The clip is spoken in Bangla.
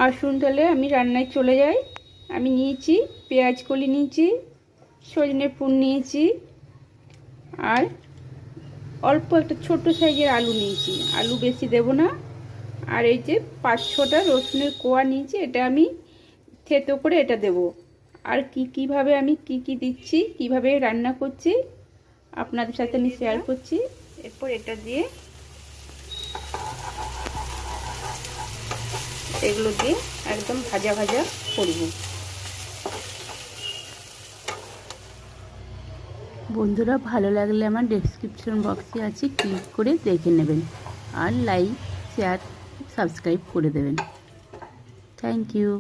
আসুন তাহলে আমি রান্নায় চলে যাই। আমি নিয়েছি পেঁয়াজ কলি, নিয়েছি সজনে ফুল, নিয়েছি আর অল্প একটা ছোট সাইজের আলু নিয়েছি। আলু বেশি দেব না। আর এই যে 5-6টা রসুনের কোয়া নিয়েছি, এটা আমি থেতো করে এটা দেব। আর কিভাবে আমি কি দিচ্ছি, কিভাবে রান্না করছি আপনাদের সাথে আমি শেয়ার করছি। এরপর এটা দিয়ে এগুলো দিয়ে একদম ভাজা ভাজা করব। বন্ধুরা, ভালো লাগলে আমার ডেসক্রিপশন বক্সে আছে, ক্লিক করে দেখে নেবেন আর লাইক, শেয়ার, সাবস্ক্রাইব করে দেবেন। Thank you.